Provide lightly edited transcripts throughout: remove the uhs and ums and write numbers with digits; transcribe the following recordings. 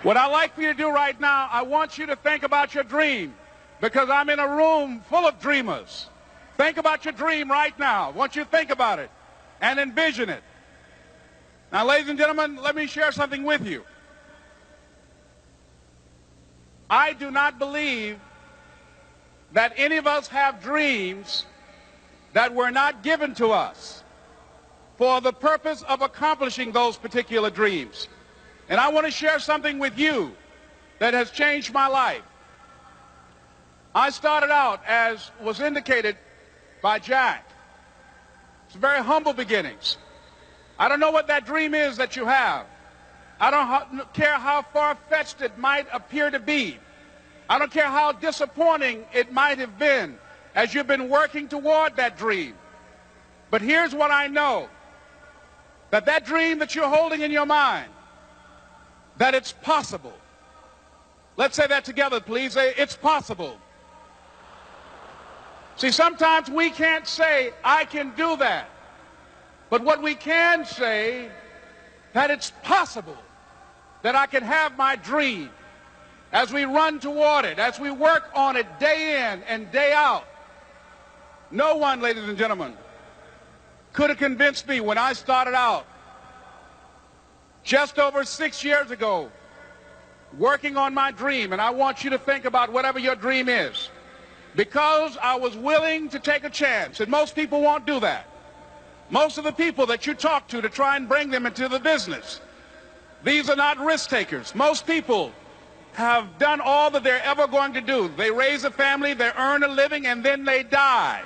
What I'd like for you to do right now, I want you to think about your dream, because I'm in a room full of dreamers. Think about your dream right now. I want you to think about it and envision it. Now, ladies and gentlemen, let me share something with you. I do not believe that any of us have dreams that were not given to us for the purpose of accomplishing those particular dreams. And I want to share something with you that has changed my life. I started out, as was indicated by Jack. It's very humble beginnings. I don't know what that dream is that you have. I don't care how far-fetched it might appear to be. I don't care how disappointing it might have been as you've been working toward that dream. But here's what I know, that that dream that you're holding in your mind, that it's possible. Let's say that together, please. Say, it's possible. See, sometimes we can't say, I can do that. But what we can say, that it's possible that I can have my dream as we run toward it, as we work on it day in and day out. No one, ladies and gentlemen, could have convinced me when I started out just over 6 years ago, working on my dream. And I want you to think about whatever your dream is, because I was willing to take a chance. And most people won't do that. Most of the people that you talk to try and bring them into the business, these are not risk takers. Most people have done all that they're ever going to do. They raise a family, they earn a living, and then they die.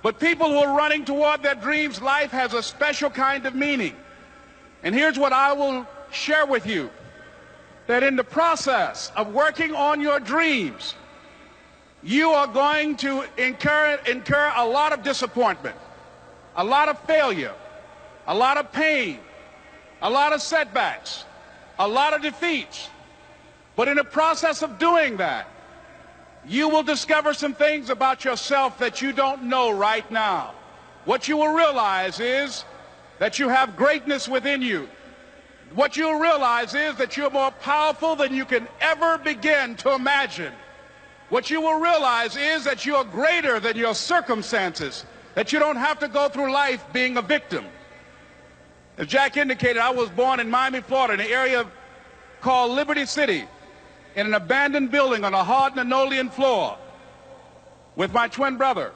But people who are running toward their dreams, life has a special kind of meaning. And here's what I will share with you, that in the process of working on your dreams, you are going to incur a lot of disappointment, a lot of failure, a lot of pain, a lot of setbacks, a lot of defeats. But in the process of doing that, you will discover some things about yourself that you don't know right now. What you will realize is that you have greatness within you. What you'll realize is that you're more powerful than you can ever begin to imagine. What you will realize is that you're greater than your circumstances, that you don't have to go through life being a victim. As Jack indicated, I was born in Miami, Florida, in an area called Liberty City, in an abandoned building on a hard linoleum floor with my twin brother.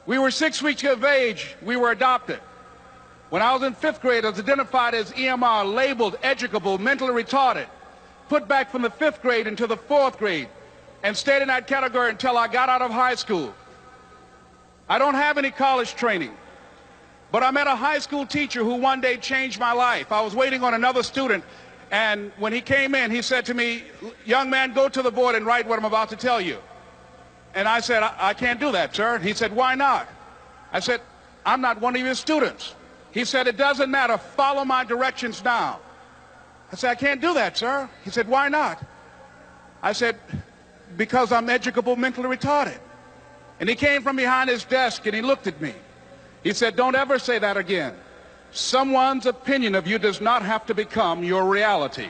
We were 6 weeks of age. We were adopted. When I was in 5th grade, I was identified as EMR, labeled educable, mentally retarded, put back from the 5th grade into the 4th grade, and stayed in that category until I got out of high school. I don't have any college training, but I met a high school teacher who one day changed my life. I was waiting on another student, and when he came in, he said to me, young man, go to the board and write what I'm about to tell you. And I said, I can't do that, sir. He said, why not? I said, I'm not one of your students. He said, it doesn't matter, follow my directions now. I said, I can't do that, sir. He said, why not? I said, because I'm educable, mentally retarded. And he came from behind his desk and he looked at me. He said, don't ever say that again. Someone's opinion of you does not have to become your reality.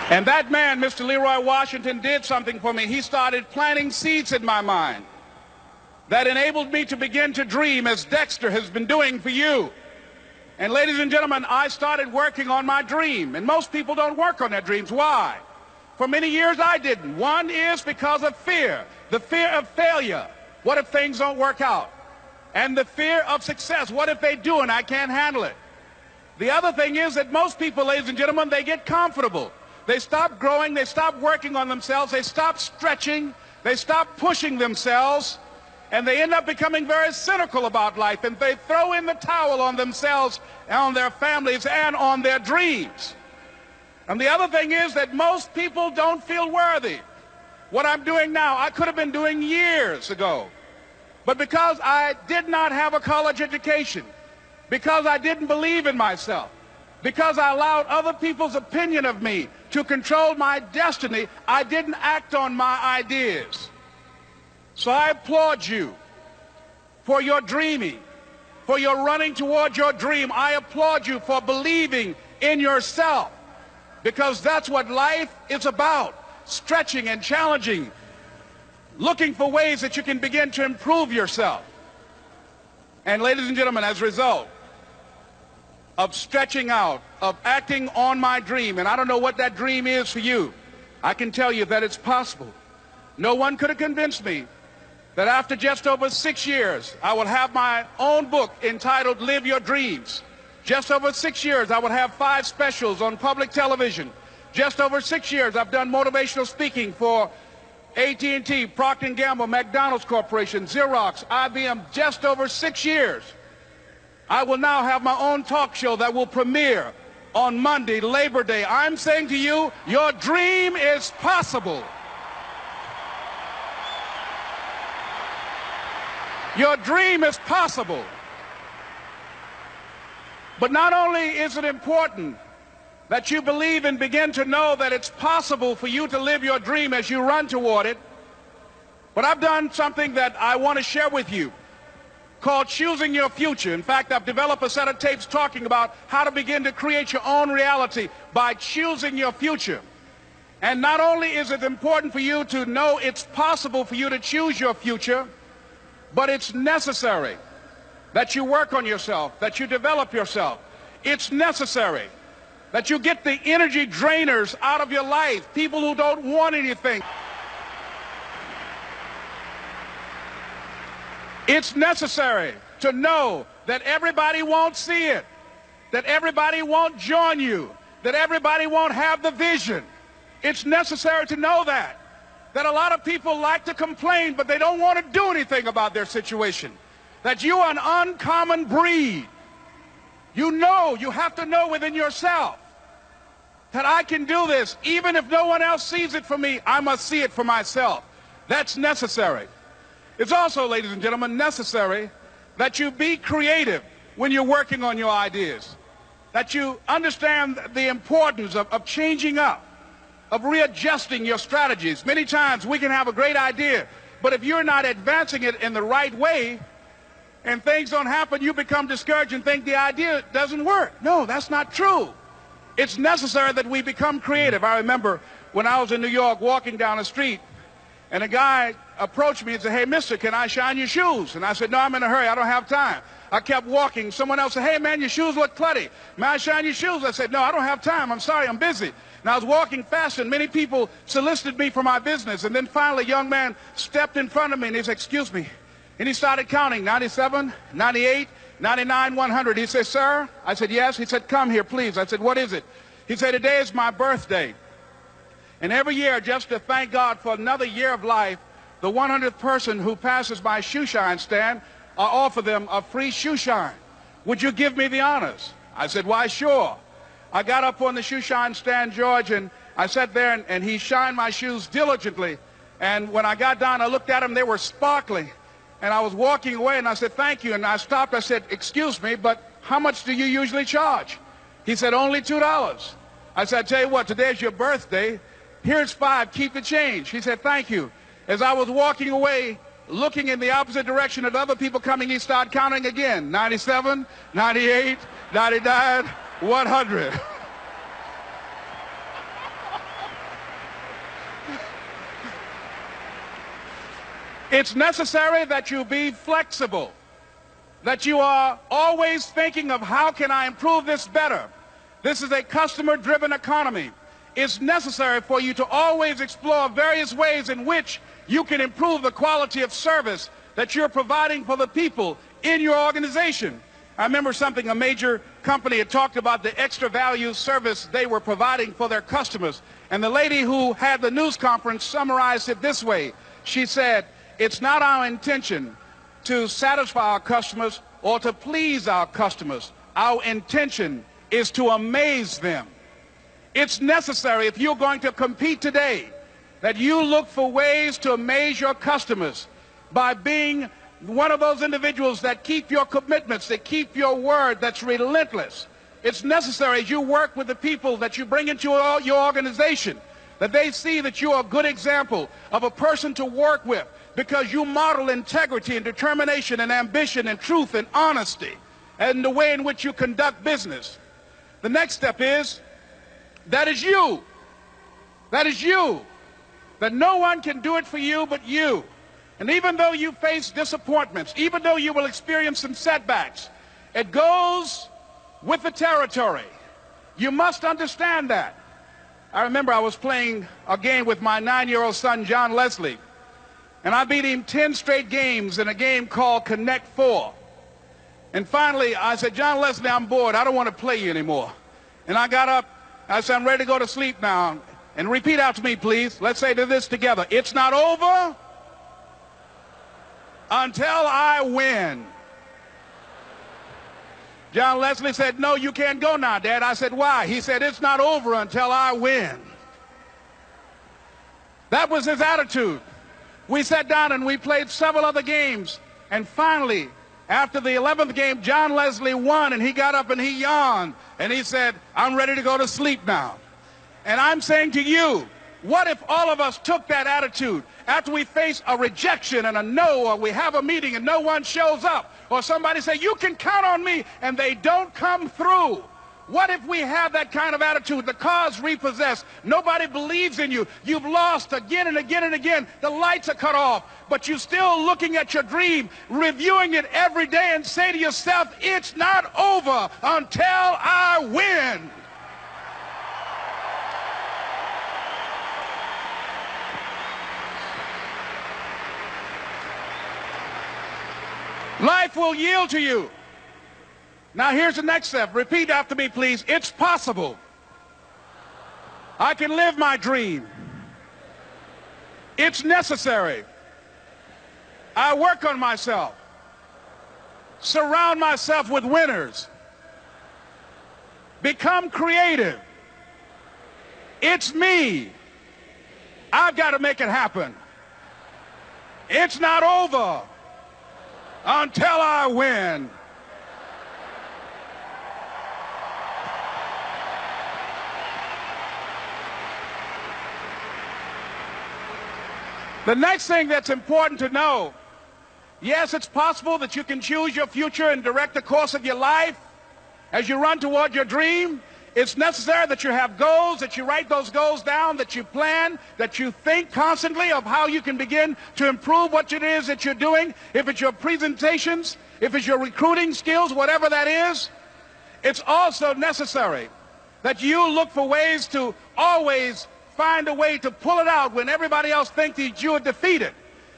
And that man, Mr. Leroy Washington, did something for me. He started planting seeds in my mind that enabled me to begin to dream, as Dexter has been doing for you. And ladies and gentlemen, I started working on my dream. And most people don't work on their dreams. Why? For many years I didn't. One is because of fear. The fear of failure. What if things don't work out? And the fear of success. What if they do and I can't handle it? The other thing is that most people, ladies and gentlemen, they get comfortable. They stop growing, they stop working on themselves, they stop stretching, they stop pushing themselves, and they end up becoming very cynical about life, and they throw in the towel on themselves and on their families and on their dreams. And the other thing is that most people don't feel worthy. What I'm doing now, I could have been doing years ago. But because I did not have a college education, because I didn't believe in myself, because I allowed other people's opinion of me to control my destiny, I didn't act on my ideas. So I applaud you for your dreaming, for your running toward your dream. I applaud you for believing in yourself, because that's what life is about, stretching and challenging, looking for ways that you can begin to improve yourself. And ladies and gentlemen, as a result of stretching out, of acting on my dream, and I don't know what that dream is for you, I can tell you that it's possible. No one could have convinced me that after just over 6 years, I will have my own book entitled Live Your Dreams. Just over 6 years, I would have 5 specials on public television. Just over 6 years, I've done motivational speaking for AT&T, Procter & Gamble, McDonald's Corporation, Xerox, IBM. Just over 6 years. I will now have my own talk show that will premiere on Monday, Labor Day. I'm saying to you, your dream is possible. Your dream is possible. But not only is it important that you believe and begin to know that it's possible for you to live your dream as you run toward it, but I've done something that I want to share with you called Choosing Your Future. In fact, I've developed a set of tapes talking about how to begin to create your own reality by choosing your future. And not only is it important for you to know it's possible for you to choose your future, but it's necessary that you work on yourself, that you develop yourself. It's necessary that you get the energy drainers out of your life, people who don't want anything. It's necessary to know that everybody won't see it, that everybody won't join you, that everybody won't have the vision. It's necessary to know that a lot of people like to complain, but they don't want to do anything about their situation, that you are an uncommon breed. You know, you have to know within yourself that I can do this. Even if no one else sees it for me, I must see it for myself. That's necessary. It's also, ladies and gentlemen, necessary that you be creative when you're working on your ideas, that you understand the importance of changing up, of readjusting your strategies. Many times we can have a great idea, but if you're not advancing it in the right way and things don't happen, you become discouraged and think the idea doesn't work. No, that's not true. It's necessary that we become creative. I remember when I was in New York walking down the street, and a guy approached me and said, "Hey, mister, can I shine your shoes?" And I said, "No, I'm in a hurry. I don't have time." I kept walking. Someone else said, "Hey, man, your shoes look clutty. May I shine your shoes?" I said, "No, I don't have time. I'm sorry, I'm busy." And I was walking fast, and many people solicited me for my business. And then finally, a young man stepped in front of me, and he said, "Excuse me." And he started counting, 97, 98, 99, 100. He said, "Sir?" I said, "Yes." He said, "Come here, please." I said, "What is it?" He said, "Today is my birthday. And every year, just to thank God for another year of life, the 100th person who passes my shoe shine stand, I offer them a free shoe shine. Would you give me the honors?" I said, "Why, sure." I got up on the shoe shine stand, George, and I sat there, and he shined my shoes diligently. And when I got down, I looked at them, they were sparkling. And I was walking away, and I said, "Thank you." And I stopped. I said, "Excuse me, but how much do you usually charge?" He said, "Only $2. I said, "I tell you what, today's your birthday. Here's $5. Keep the change." He said, "Thank you." As I was walking away, looking in the opposite direction at other people coming, he started counting again. 97, 98, 99, 100. It's necessary that you be flexible, that you are always thinking of how can I improve this better. This is a customer-driven economy. It's necessary for you to always explore various ways in which you can improve the quality of service that you're providing for the people in your organization. I remember something, a major company had talked about the extra value service they were providing for their customers. And the lady who had the news conference summarized it this way. She said, "It's not our intention to satisfy our customers or to please our customers. Our intention is to amaze them." It's necessary, if you're going to compete today, that you look for ways to amaze your customers by being one of those individuals that keep your commitments, that keep your word, that's relentless, it's necessary as you work with the people that you bring into your organization, that they see that you are a good example of a person to work with, because you model integrity and determination and ambition and truth and honesty and the way in which you conduct business. The next step is, that is you. That is you. That no one can do it for you but you. And even though you face disappointments, even though you will experience some setbacks, it goes with the territory. You must understand that. I remember I was playing a game with my 9-year-old son, John Leslie, and I beat him 10 straight games in a game called Connect 4. And finally, I said, John Leslie, I'm bored. I don't want to play you anymore. And I got up. I said, I'm ready to go to sleep now. And repeat out to me, please. Let's say this together. It's not over until I win. John Leslie said, no, you can't go now, Dad. I said, why? He said, it's not over until I win. That was his attitude. We sat down and we played several other games. And finally, after the 11th game, John Leslie won, and he got up and he yawned. And he said, I'm ready to go to sleep now. And I'm saying to you, what if all of us took that attitude after we face a rejection and a no, or we have a meeting and no one shows up, or somebody say, you can count on me, and they don't come through? What if we have that kind of attitude? The car's repossessed. Nobody believes in you. You've lost again and again and again. The lights are cut off, but you're still looking at your dream, reviewing it every day, and say to yourself, it's not over until I win. Life will yield to you. Now here's the next step. Repeat after me, please. It's possible. I can live my dream. It's necessary. I work on myself. Surround myself with winners. Become creative. It's me. I've got to make it happen. It's not over until I win. The next thing that's important to know, yes, it's possible that you can choose your future and direct the course of your life as you run toward your dream. It's necessary that you have goals, that you write those goals down, that you plan, that you think constantly of how you can begin to improve what it is that you're doing. If it's your presentations, if it's your recruiting skills, whatever that is, it's also necessary that you look for ways to always find a way to pull it out when everybody else thinks that you are defeated.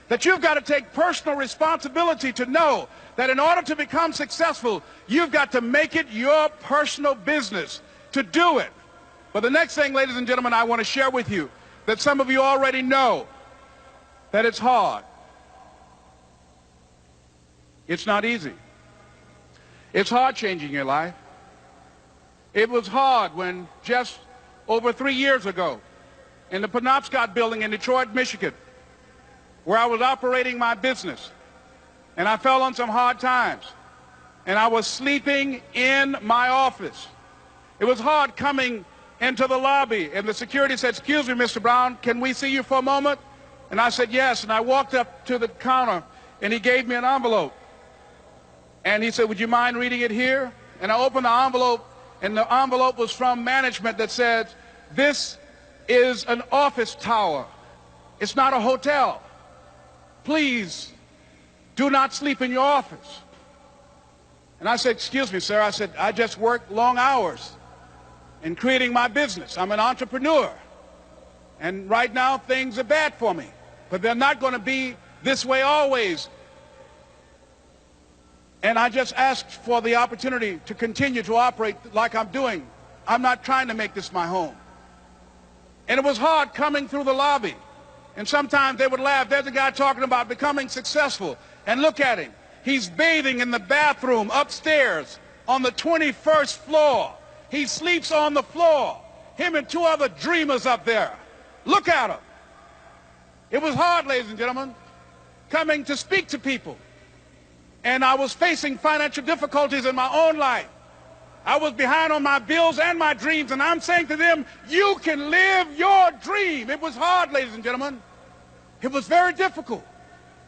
That you've got to take personal responsibility to know that in order to become successful, you've got to make it your personal business to do it. But the next thing, ladies and gentlemen, I want to share with you that some of you already know that it's hard. It's not easy. It's hard changing your life. It was hard when just over 3 years ago, in the Penobscot building in Detroit, Michigan, where I was operating my business, and I fell on some hard times, and I was sleeping in my office. It was hard coming into the lobby, and the security said, excuse me, Mr. Brown, can we see you for a moment? And I said, yes, and I walked up to the counter, and he gave me an envelope. And he said, would you mind reading it here? And I opened the envelope, and the envelope was from management that said, this is an office tower. It's not a hotel. Please do not sleep in your office. And I said, excuse me, sir. I said, I just work long hours in creating my business. I'm an entrepreneur. And right now things are bad for me. But they're not going to be this way always. And I just asked for the opportunity to continue to operate like I'm doing. I'm not trying to make this my home. And it was hard coming through the lobby. And sometimes they would laugh. There's a guy talking about becoming successful. And look at him. He's bathing in the bathroom upstairs on the 21st floor. He sleeps on the floor. Him and 2 other dreamers up there. Look at him. It was hard, ladies and gentlemen, coming to speak to people. And I was facing financial difficulties in my own life. I was behind on my bills and my dreams, and I'm saying to them, you can live your dream. It was hard, ladies and gentlemen. It was very difficult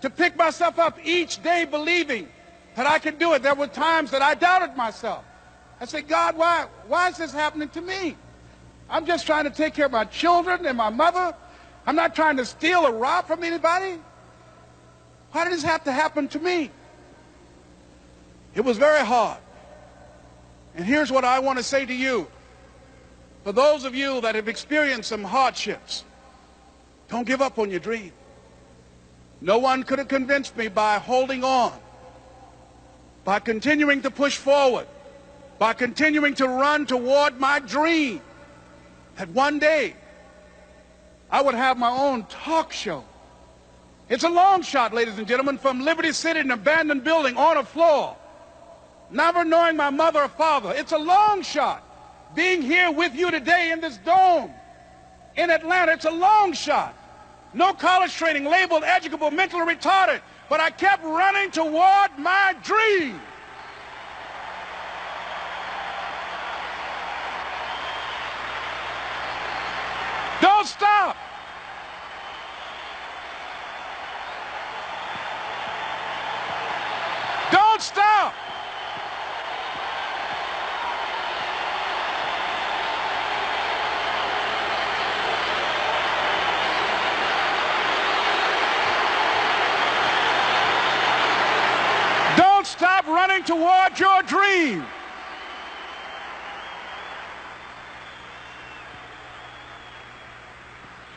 to pick myself up each day believing that I could do it. There were times that I doubted myself. I said, God, why is this happening to me? I'm just trying to take care of my children and my mother. I'm not trying to steal or rob from anybody. Why did this have to happen to me? It was very hard. And here's what I want to say to you. For those of you that have experienced some hardships, don't give up on your dream. No one could have convinced me by holding on, by continuing to push forward, by continuing to run toward my dream, that one day I would have my own talk show. It's a long shot, ladies and gentlemen, from Liberty City, an abandoned building on a floor, never knowing my mother or father. It's a long shot. Being here with you today in this dome in Atlanta, it's a long shot. No college training, labeled educable, mentally retarded, but I kept running toward my dream. Don't stop. Don't stop. Don't stop running toward your dream.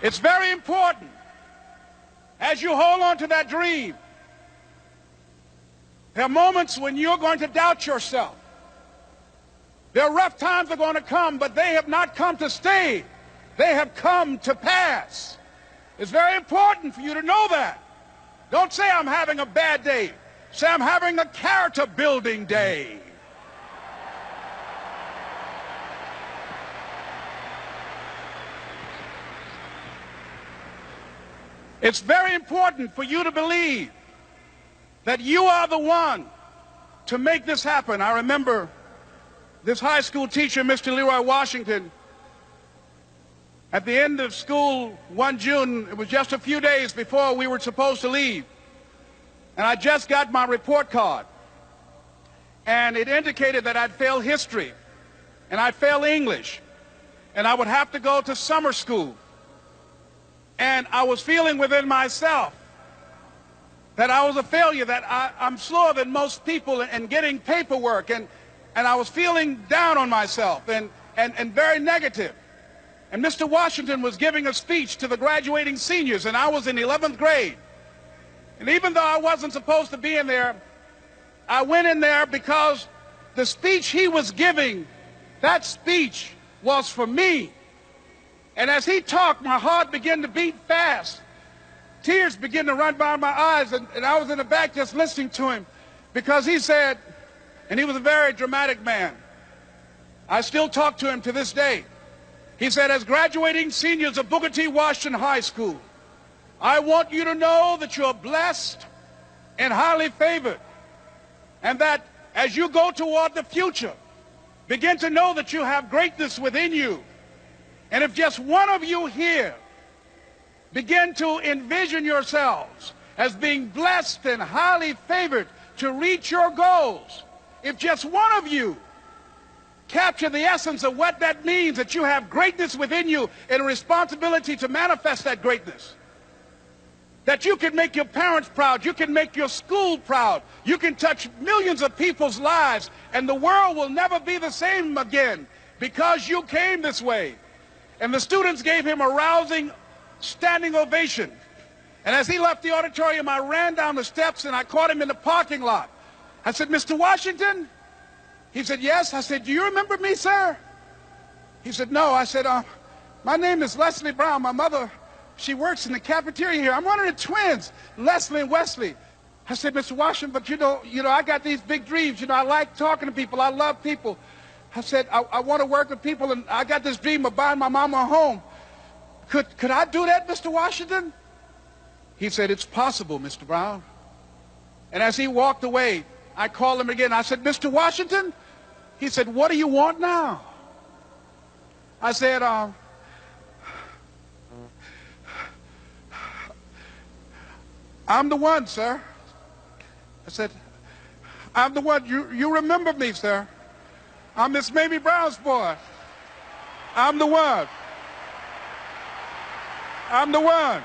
It's very important as you hold on to that dream. There are moments when you're going to doubt yourself. There are rough times that are going to come, but they have not come to stay. They have come to pass. It's very important for you to know that. Don't say I'm having a bad day. Say I'm having a character building day. It's very important for you to believe that you are the one to make this happen. I remember this high school teacher, Mr. Leroy Washington, at the end of school one June, it was just a few days before we were supposed to leave, and I just got my report card, and it indicated that I'd failed history, and I'd failed English, and I would have to go to summer school. And I was feeling within myself that I was a failure, that I'm slower than most people in getting paperwork, and I was feeling down on myself and very negative. And Mr. Washington was giving a speech to the graduating seniors, and I was in 11th grade. And even though I wasn't supposed to be in there, I went in there because the speech he was giving, that speech was for me. And as he talked, my heart began to beat fast. Tears began to run by my eyes, and I was in the back just listening to him because he said, and he was a very dramatic man. I still talk to him to this day. He said, as graduating seniors of Booker T. Washington High School, I want you to know that you're blessed and highly favored, and that as you go toward the future, begin to know that you have greatness within you. And if just one of you here begin to envision yourselves as being blessed and highly favored to reach your goals, if just one of you capture the essence of what that means, that you have greatness within you and a responsibility to manifest that greatness, that you can make your parents proud, you can make your school proud, you can touch millions of people's lives, and the world will never be the same again because you came this way. And the students gave him a rousing standing ovation. And as he left the auditorium, I ran down the steps and I caught him in the parking lot. I said, Mr. Washington? He said, yes. I said, do you remember me, sir? He said, no. I said, my name is Leslie Brown. My mother, she works in the cafeteria here. I'm one of the twins, Leslie and Wesley. I said, Mr. Washington, but you know, I got these big dreams. I like talking to people. I love people. I said, I want to work with people, and I got this dream of buying my mama a home. Could I do that, Mr. Washington? He said, it's possible, Mr. Brown. And as he walked away, I called him again. I said, Mr. Washington, He said, what do you want now? I said, I'm the one, sir. I said, I'm the one. You remember me, sir. I'm Miss Mamie Brown's boy. I'm the one. I'm the one.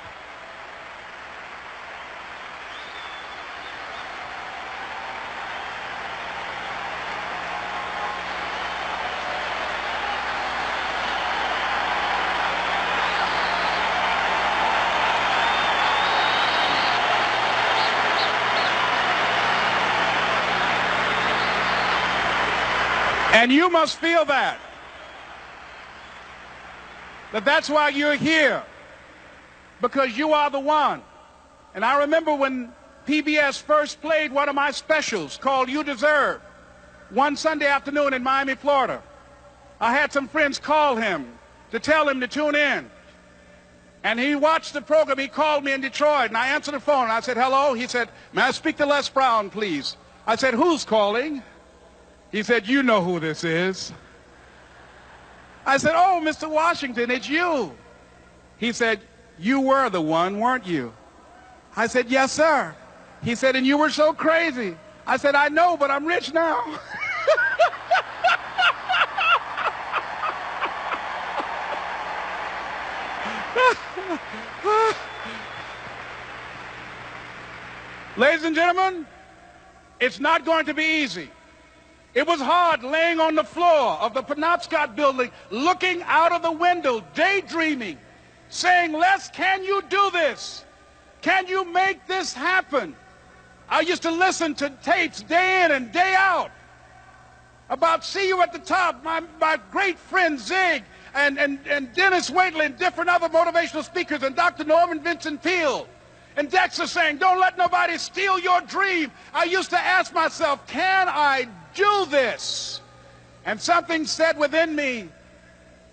And you must feel that that's why you're here, because you are the one. And I remember when PBS first played one of my specials called You Deserve, one Sunday afternoon in Miami, Florida. I had some friends call him to tell him to tune in. And he watched the program. He called me in Detroit, and I answered the phone. And I said, hello. He said, may I speak to Les Brown, please? I said, who's calling? He said, you know who this is. I said, oh, Mr. Washington, it's you. He said, you were the one, weren't you? I said, yes, sir. He said, and you were so crazy. I said, I know, but I'm rich now. Ladies and gentlemen, it's not going to be easy. It was hard laying on the floor of the Penobscot building, looking out of the window, daydreaming, saying, Les, can you do this? Can you make this happen? I used to listen to tapes day in and day out about See You at the Top, my great friend Zig and Dennis Waitley and different other motivational speakers and Dr. Norman Vincent Peale. And Dexter saying, don't let nobody steal your dream. I used to ask myself, can I do this? And something said within me,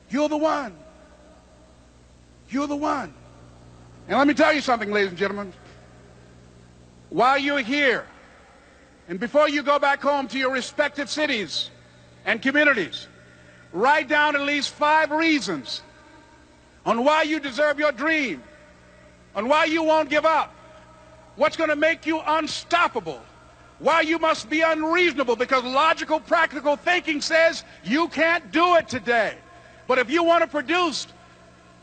you're the one. You're the one. And let me tell you something, ladies and gentlemen. While you're here, and before you go back home to your respective cities and communities, write down at least 5 reasons on why you deserve your dream, on why you won't give up, what's going to make you unstoppable, why you must be unreasonable, because logical, practical thinking says you can't do it today. But if you want to produce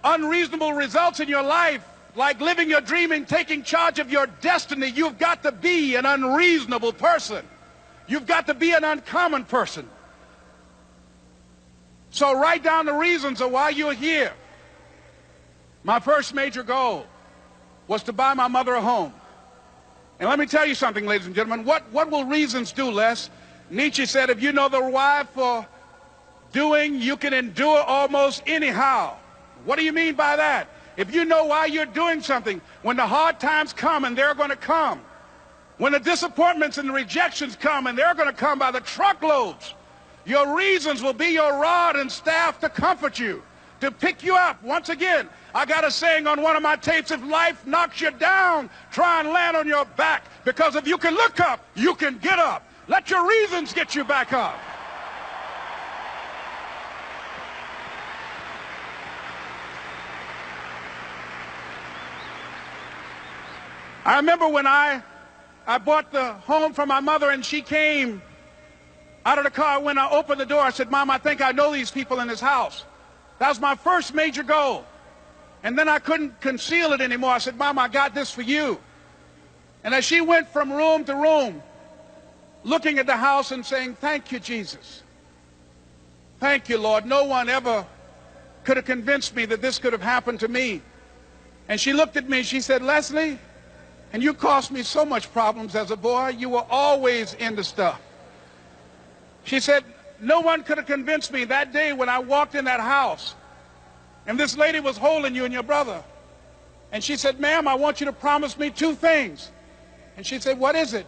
unreasonable results in your life, like living your dream and taking charge of your destiny, you've got to be an unreasonable person. You've got to be an uncommon person. So write down the reasons of why you're here. My first major goal was to buy my mother a home. And let me tell you something, ladies and gentlemen. What will reasons do, Les? Nietzsche said, if you know the why for doing, you can endure almost anyhow. What do you mean by that? If you know why you're doing something, when the hard times come, and they're going to come, when the disappointments and the rejections come, and they're going to come by the truckloads, your reasons will be your rod and staff to comfort you, to pick you up. Once again, I got a saying on one of my tapes, if life knocks you down, try and land on your back, because if you can look up, you can get up. Let your reasons get you back up. I remember when I bought the home for my mother, and she came out of the car. When I opened the door, I said, Mom, I think I know these people in this house. That was my first major goal. And then I couldn't conceal it anymore. I said, Mom, I got this for you. And as she went from room to room, looking at the house and saying, thank you, Jesus. Thank you, Lord. No one ever could have convinced me that this could have happened to me. And she looked at me, she said, Leslie, and you caused me so much problems as a boy. You were always into stuff. She said, no one could have convinced me that day when I walked in that house and this lady was holding you and your brother. And she said, ma'am, I want you to promise me 2 things. And she said, what is it?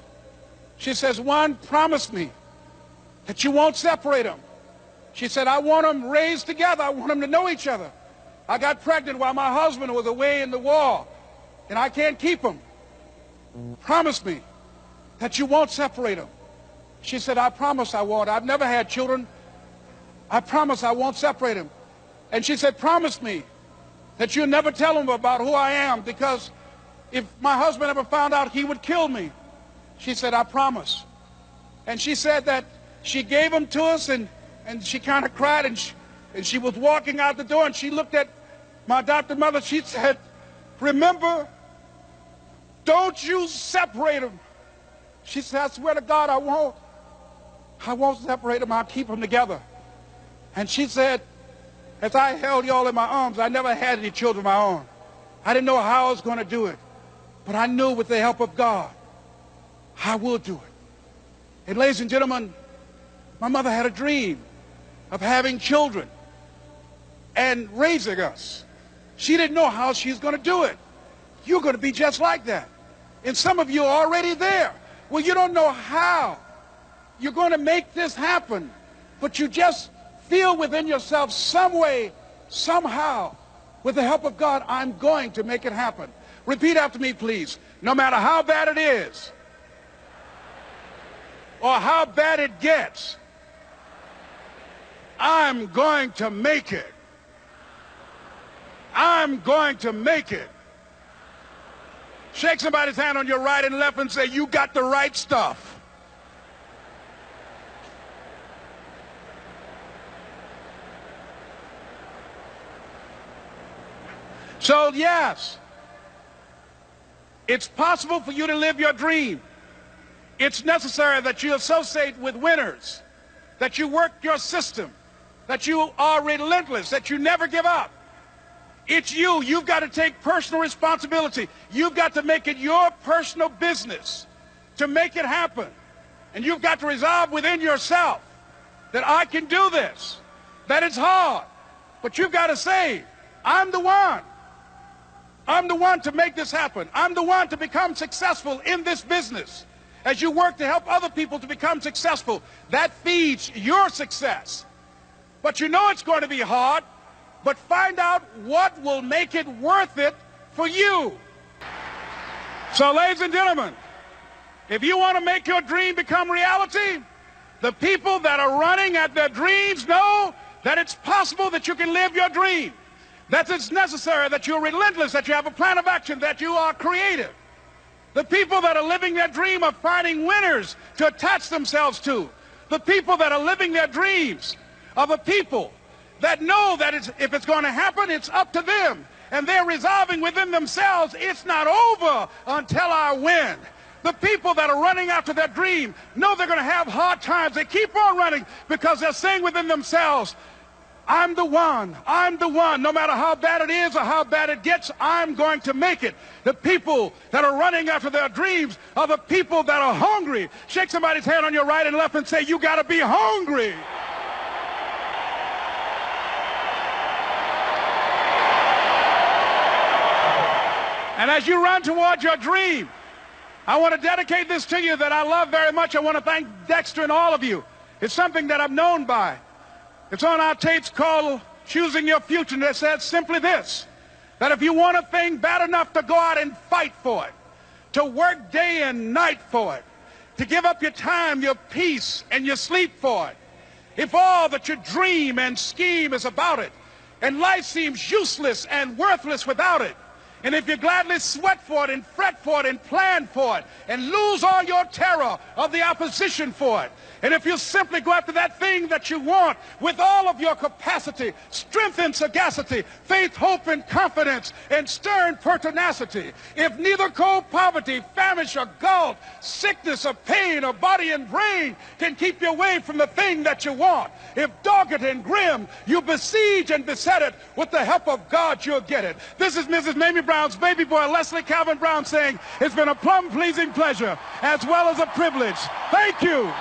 She says, 1, promise me that you won't separate them. She said, I want them raised together. I want them to know each other. I got pregnant while my husband was away in the war, and I can't keep them. Promise me that you won't separate them. She said, I promise I won't. I've never had children. I promise I won't separate them. And she said, promise me that you'll never tell them about who I am, because if my husband ever found out, he would kill me. She said, I promise. And she said that she gave them to us, and she kind of cried, and she was walking out the door, and she looked at my adopted mother. She said, remember, don't you separate them. She said, I swear to God, I won't. I won't separate them. I'll keep them together. And she said, as I held y'all in my arms, I never had any children of my own. I didn't know how I was going to do it. But I knew with the help of God, I will do it. And ladies and gentlemen, my mother had a dream of having children and raising us. She didn't know how she's going to do it. You're going to be just like that. And some of you are already there. Well, you don't know how you're going to make this happen, but you just feel within yourself some way, somehow, with the help of God, I'm going to make it happen. Repeat after me, please. No matter how bad it is, or how bad it gets, I'm going to make it. I'm going to make it. Shake somebody's hand on your right and left and say, you got the right stuff. So yes, it's possible for you to live your dream. It's necessary that you associate with winners, that you work your system, that you are relentless, that you never give up. It's you. You've got to take personal responsibility. You've got to make it your personal business to make it happen. And you've got to resolve within yourself that I can do this, that it's hard, but you've got to say, I'm the one. I'm the one to make this happen. I'm the one to become successful in this business. As you work to help other people to become successful, that feeds your success. But you know it's going to be hard, but find out what will make it worth it for you. So, ladies and gentlemen, if you want to make your dream become reality, the people that are running at their dreams know that it's possible that you can live your dream, that it's necessary, that you're relentless, that you have a plan of action, that you are creative. The people that are living their dream are finding winners to attach themselves to. The people that are living their dreams are the people that know that if it's going to happen, it's up to them. And they're resolving within themselves, it's not over until I win. The people that are running after their dream know they're going to have hard times. They keep on running because they're saying within themselves, I'm the one. I'm the one. No matter how bad it is or how bad it gets, I'm going to make it. The people that are running after their dreams are the people that are hungry. Shake somebody's hand on your right and left and say, you got to be hungry. And as you run towards your dream, I want to dedicate this to you that I love very much. I want to thank Dexter and all of you. It's something that I'm known by. It's on our tapes called Choosing Your Future, and it says simply this, that if you want a thing bad enough to go out and fight for it, to work day and night for it, to give up your time, your peace, and your sleep for it, if all that you dream and scheme is about it, and life seems useless and worthless without it, and if you gladly sweat for it and fret for it and plan for it and lose all your terror of the opposition for it, and if you simply go after that thing that you want with all of your capacity, strength and sagacity, faith, hope and confidence, and stern pertinacity, if neither cold poverty, famish or gulf, sickness or pain or body and brain can keep you away from the thing that you want, if dogged and grim you besiege and beset it, with the help of God you'll get it. This is Mrs. Mamie Brown's baby boy, Leslie Calvin Brown, saying it's been a plumb pleasing pleasure as well as a privilege. Thank you.